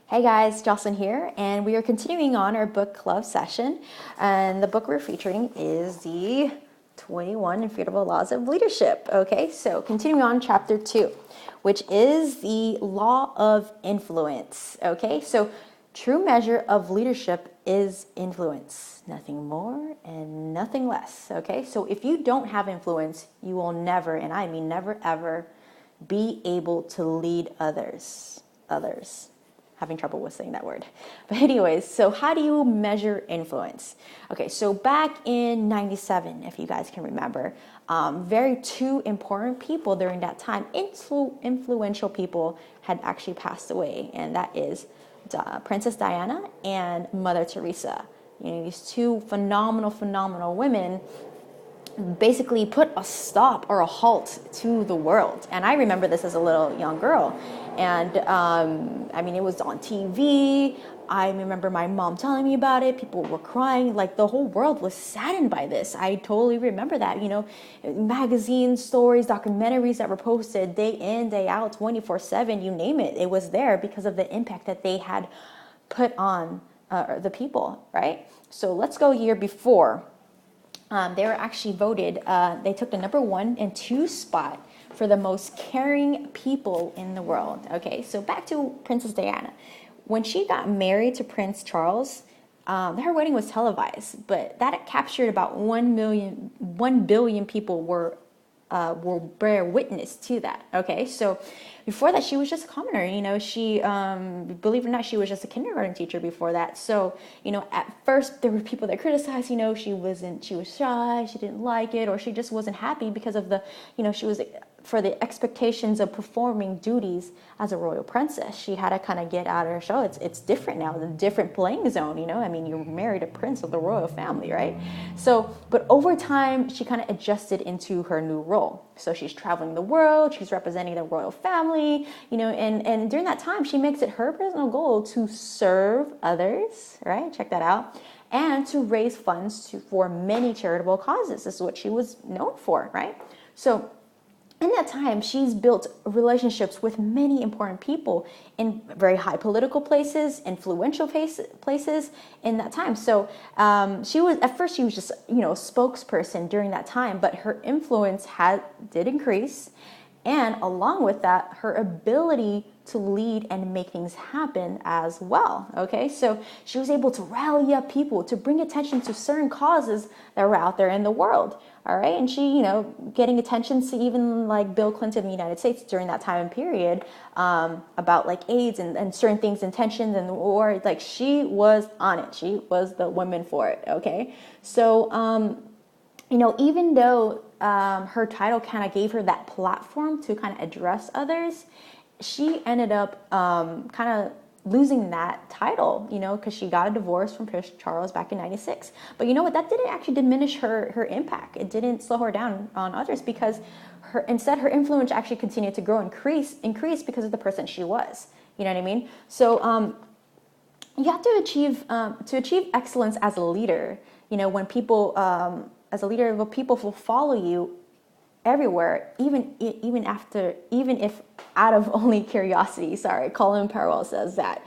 Hey guys, Jocelyn here, and we are continuing on our book club session. And the book we're featuring is the 21 Irrefutable Laws of Leadership. Okay, so continuing on chapter 2, which is the law of influence. Okay, so true measure of leadership is influence, nothing more and nothing less. Okay, so if you don't have influence, you will never, and I mean never ever, be able to lead others. Having trouble with saying that word. But anyways, so how do you measure influence? Okay, so back in 97, if you guys can remember, very two important people during that time, influential people had actually passed away, and that is Princess Diana and Mother Teresa. You know, these two phenomenal women basically put a stop or a halt to the world. And I remember this as a little young girl. And I mean, it was on TV. I remember my mom telling me about it. People were crying. Like, the whole world was saddened by this. I totally remember that. You know, magazines, stories, documentaries that were posted day in, day out, 24/7, you name it. It was there because of the impact that they had put on the people, right? So let's go a year before. They were actually voted, they took the number 1 and 2 spot for the most caring people in the world. Okay, so back to Princess Diana. When she got married to Prince Charles, her wedding was televised, but that captured about 1 billion people were bear witness to that. Okay, so before that, she was just a commoner. You know, she, believe it or not, she was just a kindergarten teacher before that. So, you know, at first there were people that criticized, you know, she was shy, she didn't like it, or she just wasn't happy because of the, you know, she was for the expectations of performing duties as a royal princess. She had to kind of get out of her show. It's different now, the different playing zone, you know. I mean, you're married a prince of the royal family, right? So, but over time, she kind of adjusted into her new role. So she's traveling the world, she's representing the royal family, you know, and during that time, she makes it her personal goal to serve others, right? Check that out. And to raise funds for many charitable causes. This is what she was known for, right? So in that time, she's built relationships with many important people in very high political places, influential places in that time. So she was, at first, she was just, you know, a spokesperson during that time, but her influence did increase. And along with that, her ability to lead and make things happen as well. Okay, so she was able to rally up people, to bring attention to certain causes that were out there in the world. All right, and she, you know, getting attention to even like Bill Clinton in the United States during that time and period, about like AIDS and certain things, intentions and the war. Like, she was on it. She was the woman for it. Okay, so you know, even though her title kind of gave her that platform to kind of address others, she ended up kind of losing that title, you know, because she got a divorce from Prince Charles back in 96. But you know what? That didn't actually diminish her impact. It didn't slow her down on others, because instead her influence actually continued to grow, increase because of the person she was. You know what I mean? So you have to achieve excellence as a leader. You know, when people as a leader, people will follow you everywhere, even if out of only curiosity. Sorry, Colin Powell says that.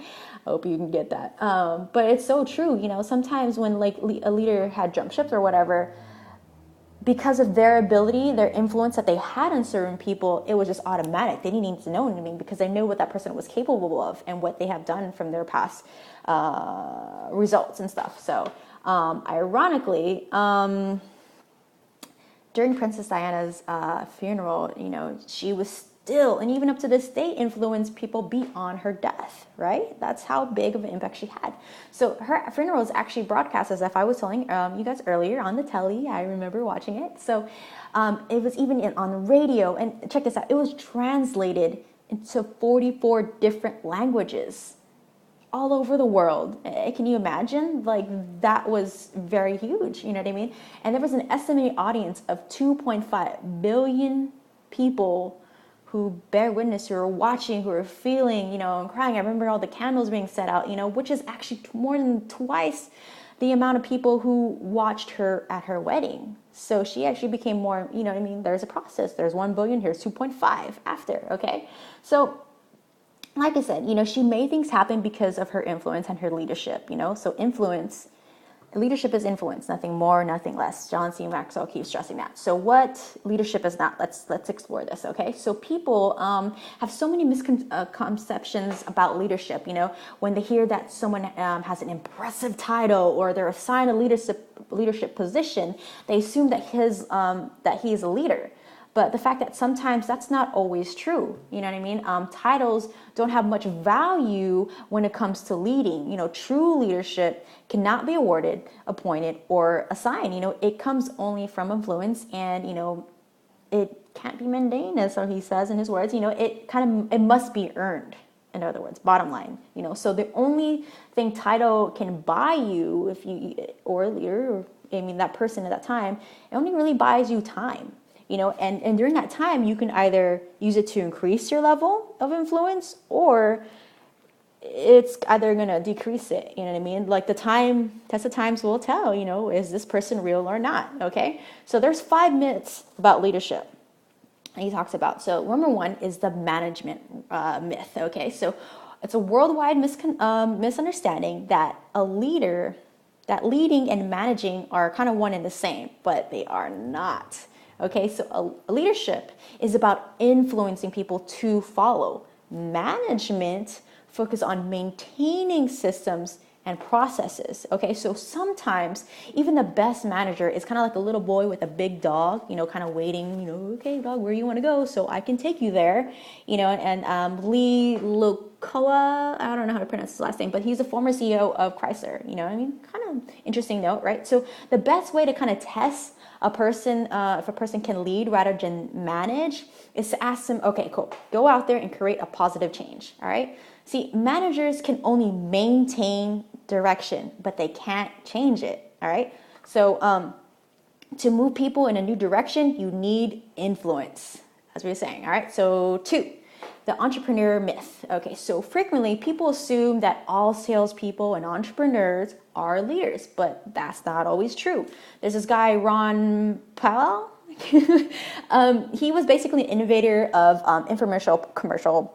I hope you can get that. But it's so true. You know, sometimes when like a leader had jumped ships or whatever, because of their ability, their influence that they had on certain people, it was just automatic. They didn't need to know anything because they knew what that person was capable of and what they have done from their past results and stuff. So, ironically, during Princess Diana's funeral, you know, she was still, and even up to this day, influenced people beyond her death, right? That's how big of an impact she had. So her funeral is actually broadcast, as if I was telling you guys earlier, on the telly. I remember watching it. So it was even on the radio. And check this out. It was translated into 44 different languages all over the world. Can you imagine? Like, that was very huge, you know what I mean? And there was an estimated audience of 2.5 billion people who bear witness, who are watching, who are feeling, you know, and crying. I remember all the candles being set out, you know, which is actually more than twice the amount of people who watched her at her wedding. So she actually became more, you know what I mean? There's a process. There's 1 billion, here's 2.5 after, okay? So like I said, she made things happen because of her influence and her leadership, so leadership is influence, nothing more, nothing less. John C. Maxwell keeps stressing that. So what leadership is not? Let's explore this, okay? So people have so many misconceptions about leadership. When they hear that someone has an impressive title or they're assigned a leadership position, they assume that he is a leader. But the fact that sometimes that's not always true, you know what I mean? Titles don't have much value when it comes to leading. True leadership cannot be awarded, appointed, or assigned. It comes only from influence, and it can't be mundane, as he says in his words. It must be earned. In other words, bottom line. So the only thing title can buy you, if you or a leader, or that person at that time, it only really buys you time. And during that time, you can either use it to increase your level of influence, or it's either going to decrease it. You know what I mean? Like test of times will tell, is this person real or not? Okay. So there's 5 myths about leadership he talks about. So number 1 is the management myth. Okay. So it's a worldwide misunderstanding that leading and managing are kind of one and the same, but they are not. Okay, so a leadership is about influencing people to follow. Management focus on maintaining systems and processes. Okay, so sometimes even the best manager is kind of like a little boy with a big dog, kind of waiting, okay, dog, where you want to go so I can take you there, and Lee Lokoa, I don't know how to pronounce his last name, but he's a former CEO of Chrysler, kind of interesting note, right? So the best way to kind of test a person, if a person can lead rather than manage, is to ask them, okay, cool, go out there and create a positive change, all right? See, managers can only maintain direction, but they can't change it, all right? So to move people in a new direction, you need influence, as we were saying, all right? So 2, the entrepreneur myth. Okay, so frequently people assume that all salespeople and entrepreneurs are leaders, but that's not always true. There's this guy, Ron Powell. He was basically an innovator of commercial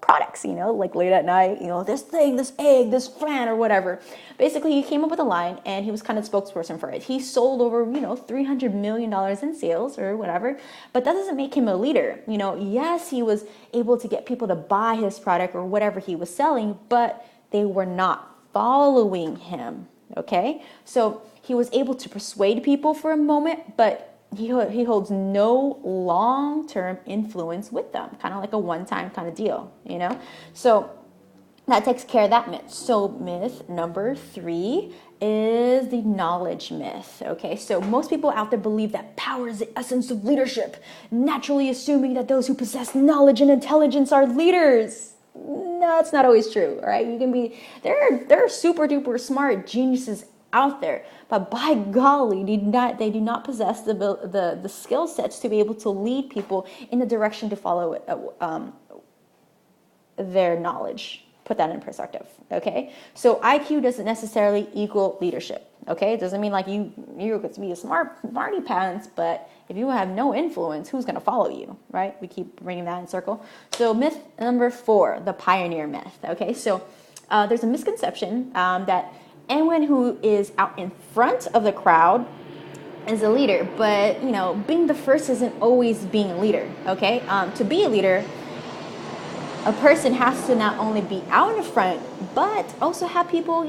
products, like late at night, this thing, this egg, this fan or whatever. Basically, he came up with a line and he was kind of spokesperson for it. He sold over, $300 million in sales or whatever, but that doesn't make him a leader. Yes, he was able to get people to buy his product or whatever he was selling, but they were not following him. Okay, so he was able to persuade people for a moment, but he holds no long-term influence with them, kind of like a one-time kind of deal, So that takes care of that myth. So myth number 3 is the knowledge myth. Okay, so most people out there believe that power is the essence of leadership, naturally assuming that those who possess knowledge and intelligence are leaders. No, it's not always true, all right? There are super duper smart geniuses out there, but by golly, they do not possess the skill sets to be able to lead people in the direction to follow their knowledge. Put that in perspective, okay? So IQ doesn't necessarily equal leadership, okay? It doesn't mean like you're going to be a smarty pants, but if you have no influence, who's going to follow you, right? We keep bringing that in circle. So myth number 4, the pioneer myth, okay? So there's a misconception that anyone who is out in front of the crowd is a leader, but being the first isn't always being a leader, okay? To be a leader, a person has to not only be out in front, but also have people,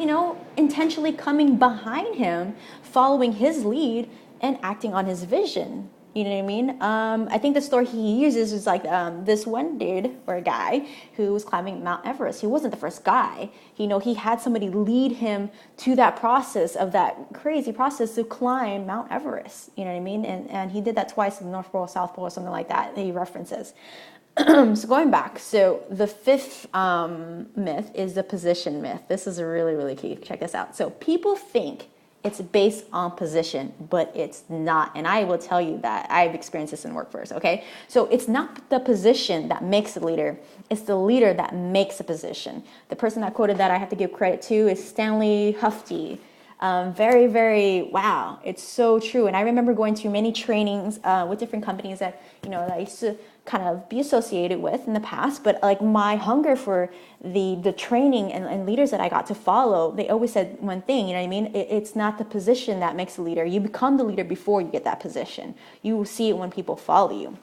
intentionally coming behind him, following his lead and acting on his vision. You know what I mean? I think the story he uses is like this one dude or a guy who was climbing Mount Everest. He wasn't the first guy. He had somebody lead him to that process of that crazy process to climb Mount Everest. You know what I mean? And he did that twice in the North Pole, South Pole, or something like that he references. So going back, so the 5th myth is the position myth. This is really, really key. Check this out. So people think it's based on position, but it's not. And I will tell you that I've experienced this in workforce, okay? So it's not the position that makes a leader. It's the leader that makes a position. The person that quoted that I have to give credit to is Stanley Hufty. Very, very, wow, it's so true. And I remember going to many trainings with different companies that, that I used to kind of be associated with in the past, but like my hunger for the training and leaders that I got to follow, they always said one thing, you know what I mean? It's not the position that makes a leader. You become the leader before you get that position. You will see it when people follow you.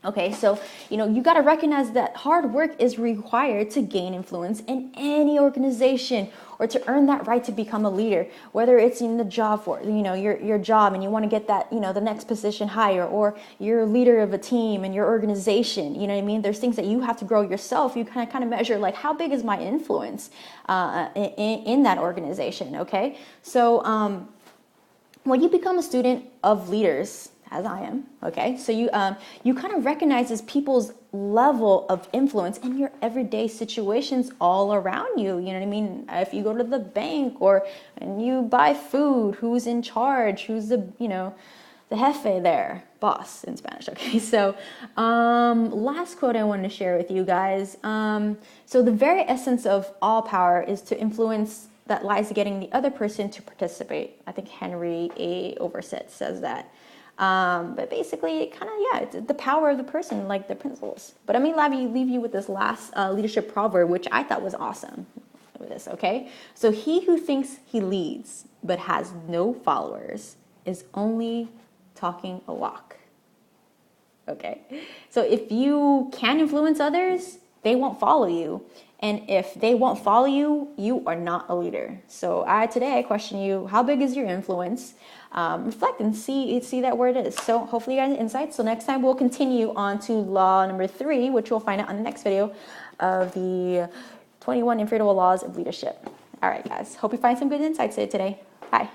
Okay, so, you got to recognize that hard work is required to gain influence in any organization or to earn that right to become a leader, whether it's in the job for, your job and you want to get that, the next position higher, or you're a leader of a team in your organization, you know what I mean? There's things that you have to grow yourself. You kind of measure like, how big is my influence in that organization, okay? So when you become a student of leaders, as I am, okay? So you kind of recognize people's level of influence in your everyday situations all around you. You know what I mean? If you go to the bank and you buy food, who's in charge? Who's the jefe there? Boss in Spanish, okay? So last quote I wanted to share with you guys. So the very essence of all power is to influence that lies getting the other person to participate. I think Henry A. Overset says that. But basically, it's the power of the person, like the principles. But let me leave you with this last leadership proverb, which I thought was awesome. With this, okay? So he who thinks he leads but has no followers is only talking a walk. Okay? So if you can influence others, they won't follow you. And if they won't follow you, you are not a leader. So today I question you, how big is your influence? Reflect and see that where it is. So hopefully you got insights. So next time we'll continue on to law number 3, which we'll find out on the next video of the 21 Irrefutable Laws of Leadership. All right, guys. Hope you find some good insights today. Bye.